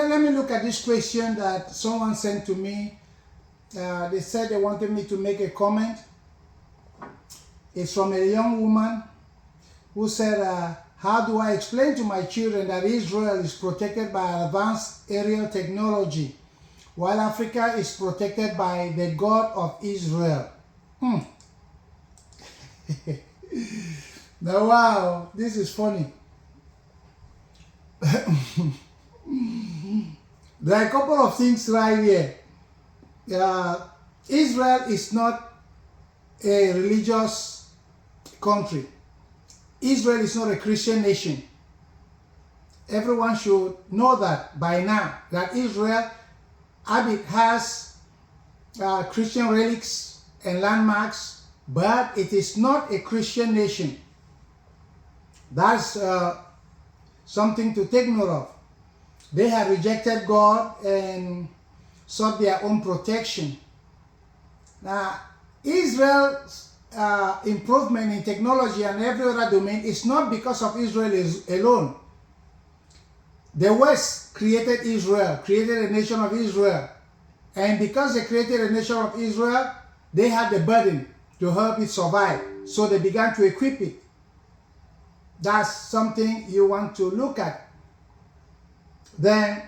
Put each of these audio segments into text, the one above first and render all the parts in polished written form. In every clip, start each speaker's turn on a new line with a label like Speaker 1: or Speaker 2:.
Speaker 1: let me look at this question that someone sent to me. They said they wanted me to make a comment. It's from a young woman who said, how do I explain to my children that Israel is protected by advanced aerial technology while Africa is protected by the God of Israel? Now, wow, this is funny. There are a couple of things right here. Israel is not a religious country. Israel is not a Christian nation. Everyone should know that by now, that Israel has Christian relics and landmarks, but it is not a Christian nation. That's something to take note of. They have rejected God and sought their own protection. Now, Israel's improvement in technology and every other domain is not because of Israel alone. The West created Israel, created a nation of Israel. And because they created a nation of Israel, they had the burden to help it survive. So they began to equip it. That's something you want to look at. Then,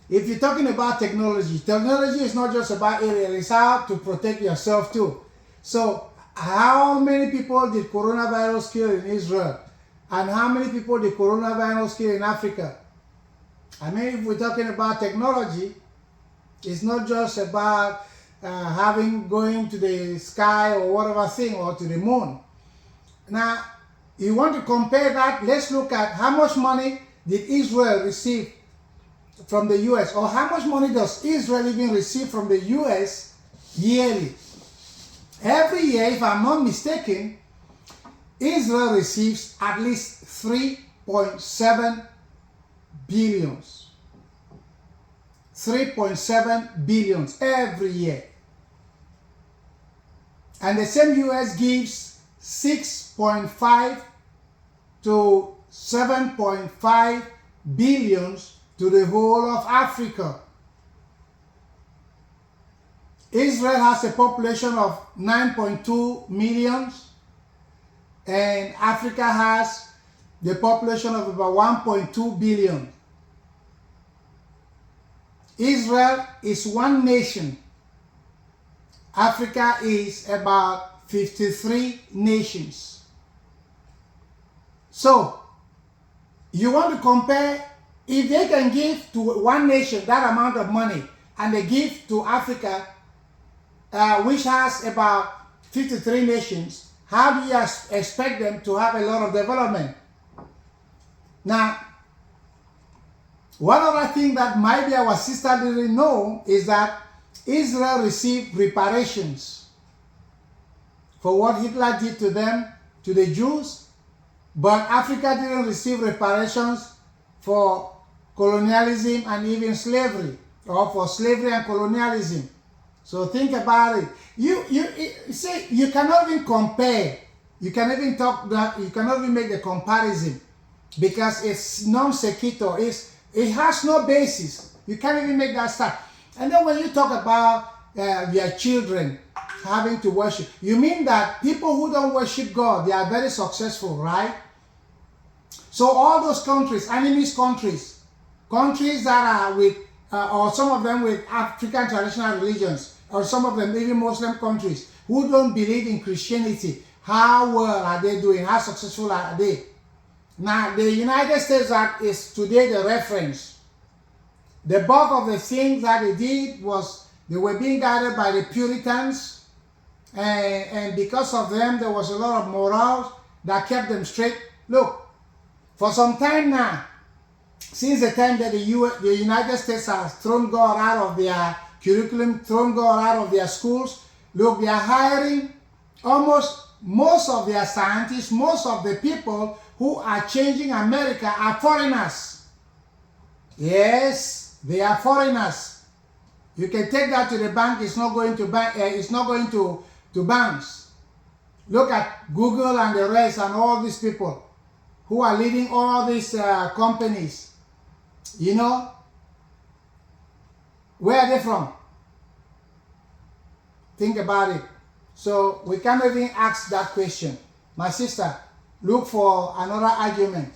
Speaker 1: if you're talking about technology, technology is not just about aerial, it's how to protect yourself too. So, how many people did coronavirus kill in Israel? And how many people did coronavirus kill in Africa? I mean, if we're talking about technology, it's not just about going to the sky or whatever thing, or to the moon. Now, you want to compare that? Let's look at how much money did Israel receive from the US, or how much money does Israel even receive from the US yearly? Every year, if I'm not mistaken, Israel receives at least 3.7 billions. 3.7 billions every year. And the same US gives 6.5 to 7.5 billions to the whole of Africa. Israel has a population of 9.2 millions, and Africa has the population of about 1.2 billion. Israel is one nation. Africa is about 53 nations. So, you want to compare, if they can give to one nation that amount of money, and they give to Africa, which has about 53 nations, how do you expect them to have a lot of development? Now, one other thing that maybe our sister didn't know is that Israel received reparations for what Hitler did to them, to the Jews, but Africa didn't receive reparations for colonialism and even slavery, or for slavery and colonialism. So think about it. You see, you cannot even compare. You can even talk that. You cannot even make the comparison because it's non sequitur. It has no basis. You can't even make that stuff. And then when you talk about your children having to worship, you mean that people who don't worship God, they are very successful, right? So all those countries, enemies countries, countries that are with, or some of them with African traditional religions, or some of them even Muslim countries who don't believe in Christianity, how well are they doing? How successful are they? Now, the United States that is today the reference. The bulk of the things that they did was they were being guided by the Puritans, and because of them, there was a lot of morals that kept them straight. Look, for some time now, since the time that the United States has thrown God out of their curriculum, thrown God out of their schools, look, they are hiring most of their scientists, most of the people who are changing America are foreigners. Yes, they are foreigners. You can take that to the bank. It's not going to banks. Look at Google and the rest and all these people who are leading all these companies. You know, Where are they from? Think about it. So we can't even ask that question. My sister, look for another argument.